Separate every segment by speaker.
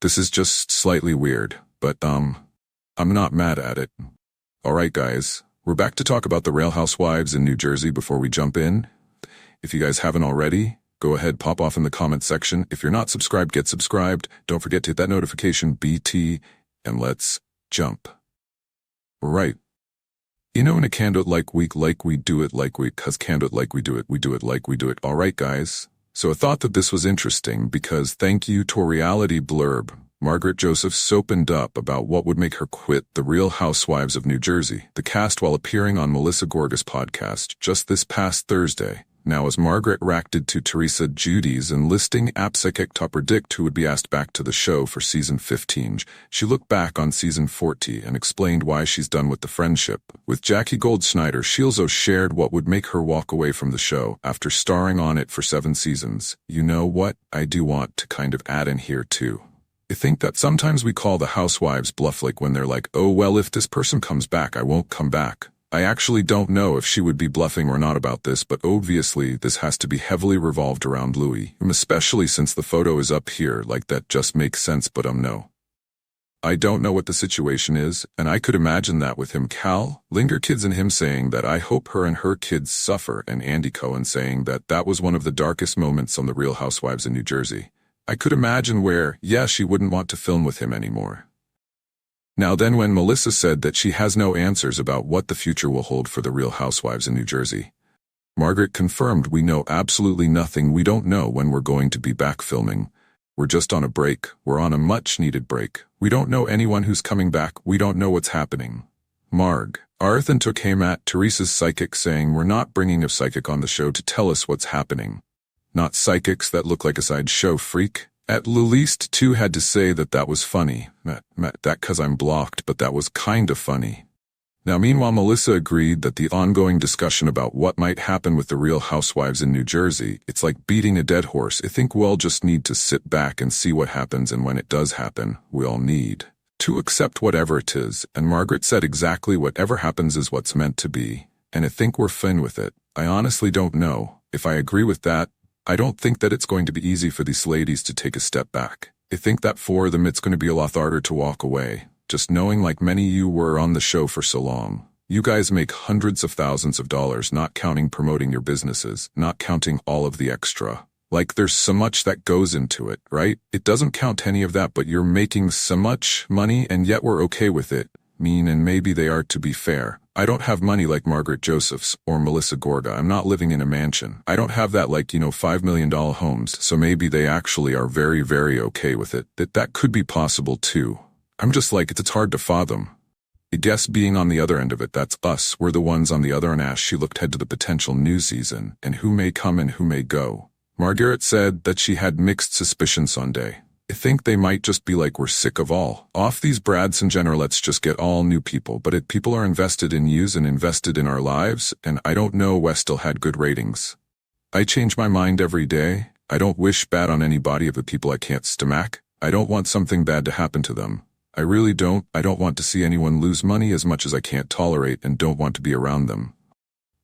Speaker 1: This is just slightly weird, but I'm not mad at it. Alright guys, we're back to talk about the Real Housewives in New Jersey. Before we jump in, if you guys haven't already, go ahead, pop off in the comments section. If you're not subscribed, get subscribed. Don't forget to hit that notification BT, and let's jump. Right. You know, in a candid like we do it like we, cause candid like we do it like we do it. Alright guys, so I thought that this was interesting because thank you to a reality blurb, Margaret Josephs opened up about what would make her quit the Real Housewives of New Jersey, the cast, while appearing on Melissa Gorga's podcast just this past Thursday. Now, as Margaret reacted to Teresa Giudi's enlisting AppSecec to predict who would be asked back to the show for season 15, she looked back on season 40 and explained why she's done with the friendship. With Jackie Goldschneider, she also shared what would make her walk away from the show after starring on it for 7 seasons. You know what? I do want to kind of add in here too. I think that sometimes we call the housewives bluff, like when they're like, oh well, if this person comes back, I won't come back. I actually don't know if she would be bluffing or not about this, but obviously this has to be heavily revolved around Louis, especially since the photo is up here. Like, that just makes sense, but no. I don't know what the situation is, and I could imagine that with him, Cal, Linger Kids, and him saying that I hope her and her kids suffer, and Andy Cohen saying that that was one of the darkest moments on the Real Housewives in New Jersey. I could imagine where, yeah, she wouldn't want to film with him anymore. Now then, when Melissa said that she has no answers about what the future will hold for the Real Housewives in New Jersey, Margaret confirmed, we know absolutely nothing. We don't know when we're going to be back filming. We're just on a break. We're on a much-needed break. We don't know anyone who's coming back. We don't know what's happening. Arthan took aim at Teresa's psychic, saying we're not bringing a psychic on the show to tell us what's happening. Not psychics that look like a sideshow freak. At least 2 had to say that that was funny. That cause I'm blocked, but that was kind of funny. Now meanwhile, Melissa agreed that the ongoing discussion about what might happen with the Real Housewives in New Jersey, it's like beating a dead horse. I think we'll just need to sit back and see what happens, and when it does happen, we'll need to accept whatever it is. And Margaret said exactly whatever happens is what's meant to be, and I think we're fine with it. I honestly don't know if I agree with that. I don't think that it's going to be easy for these ladies to take a step back. I think that for them it's going to be a lot harder to walk away, just knowing, like many you were on the show for so long. You guys make hundreds of thousands of dollars, not counting promoting your businesses, not counting all of the extra. Like, there's so much that goes into it, right? It doesn't count any of that, but you're making so much money and yet we're okay with it. And maybe they are, to be fair. I don't have money like Margaret Josephs or Melissa Gorga. I'm not living in a mansion. I don't have that, like, $5 million homes, so maybe they actually are very, very okay with it. That could be possible too. I'm just like, it's hard to fathom. I guess being on the other end of it, that's us. We're the ones on the other end. As she looked ahead to the potential new season and who may come and who may go, Margaret said that she had mixed suspicions Sunday. I think they might just be like, we're sick of all off these brads in general, let's just get all new people. But people are invested in yous and invested in our lives, and I don't know, West still had good ratings. I change my mind every day. I don't wish bad on anybody of the people I can't stomach. I don't want something bad to happen to them. I really don't. I don't want to see anyone lose money as much as I can't tolerate, and don't want to be around them.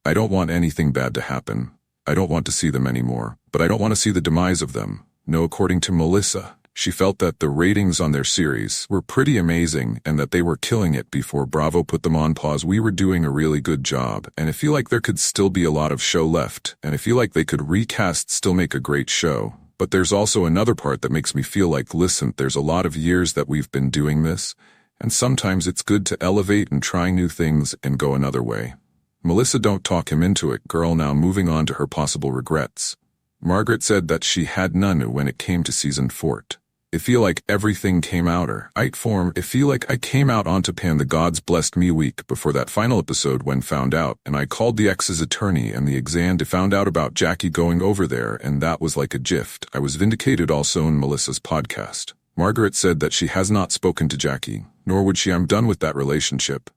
Speaker 1: I don't want anything bad to happen. I don't want to see them anymore, but I don't want to see the demise of them. No, according to Melissa, she felt that the ratings on their series were pretty amazing and that they were killing it before Bravo put them on pause. We were doing a really good job, and I feel like there could still be a lot of show left, and I feel like they could recast, still make a great show. But there's also another part that makes me feel like, listen, there's a lot of years that we've been doing this, and sometimes it's good to elevate and try new things and go another way. Melissa, don't talk him into it, girl. Now moving on to her possible regrets. Margaret said that she had none when it came to season 4. I feel like everything came out right form. I feel like I came out onto Pan the Gods blessed me week before that final episode when found out, and I called the ex's attorney and the exam to found out about Jackie going over there, and that was like a gift. I was vindicated. Also in Melissa's podcast, Margaret said that she has not spoken to Jackie, nor would she. I'm done with that relationship.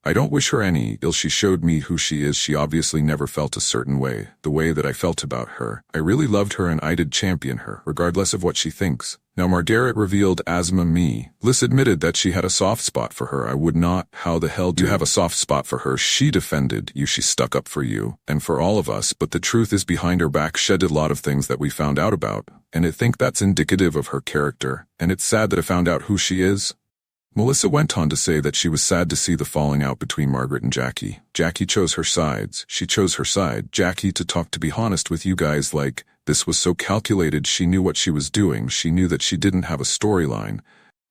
Speaker 1: I don't wish her any ill. She showed me who she is. She obviously never felt a certain way, the way that I felt about her. I really loved her and I did champion her, regardless of what she thinks. Now Margaret revealed Asma me. Liz admitted that she had a soft spot for her. I would not. How the hell do you have a soft spot for her? She defended you. She stuck up for you and for all of us, but the truth is behind her back she did a lot of things that we found out about, and I think that's indicative of her character, and it's sad that I found out who she is. Melissa went on to say that she was sad to see the falling out between Margaret and Jackie. Jackie chose her sides. She chose her side. Jackie, to talk, to be honest with you guys, like, this was so calculated. She knew what she was doing. She knew that she didn't have a storyline.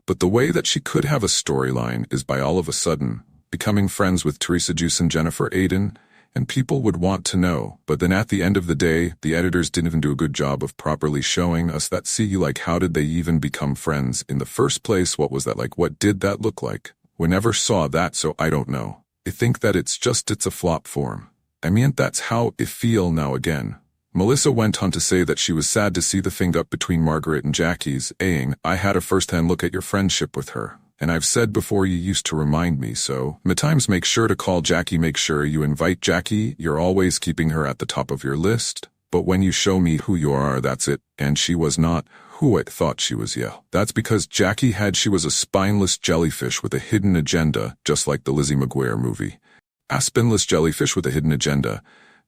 Speaker 1: But the way that she could have a storyline is by all of a sudden becoming friends with Teresa Juice and Jennifer Aiden, and people would want to know. But then at the end of the day, the editors didn't even do a good job of properly showing us that. See, like, how did they even become friends in the first place? What was that like? What did that look like? We never saw that, so I don't know. I think that it's a flop form. I mean, that's how I feel now again. Melissa went on to say that she was sad to see the thing up between Margaret and Jackie's, saying, I had a first-hand look at your friendship with her. And I've said before, you used to remind me, so times make sure to call Jackie, make sure you invite Jackie. You're always keeping her at the top of your list, but when you show me who you are, that's it. And she was not who I thought she was. Yeah, that's because Jackie she was a spineless jellyfish with a hidden agenda, just like the Lizzie McGuire movie. A spineless jellyfish with a hidden agenda.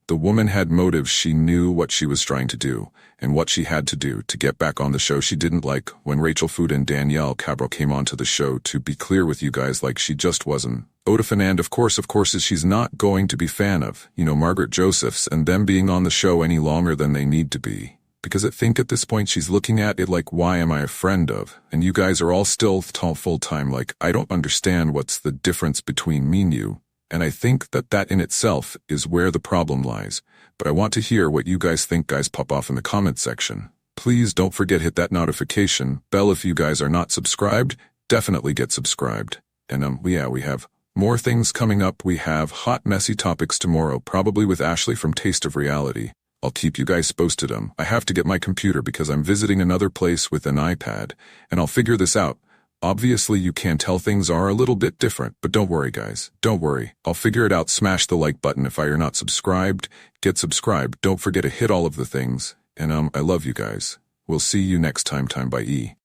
Speaker 1: The woman had motives. She knew what she was trying to do and what she had to do to get back on the show. She didn't like when Rachel Food and Danielle Cabral came onto the show. To be clear with you guys, like, she just wasn't Oda fan, and of course she's not going to be fan of, Margaret Josephs and them being on the show any longer than they need to be. Because I think at this point she's looking at it like, why am I a friend of? And you guys are all still full-time. Like, I don't understand what's the difference between me and you. And I think that in itself is where the problem lies. But I want to hear what you guys think. Guys, pop off in the comments section. Please don't forget, hit that notification bell. If you guys are not subscribed, definitely get subscribed. And we have more things coming up. We have hot, messy topics tomorrow, probably with Ashley from Taste of Reality. I'll keep you guys posted. I have to get my computer because I'm visiting another place with an iPad, and I'll figure this out. Obviously you can tell things are a little bit different, but don't worry guys, don't worry. I'll figure it out. Smash the like button. If you're not subscribed, get subscribed. Don't forget to hit all of the things. And I love you guys. We'll see you next time. Bye.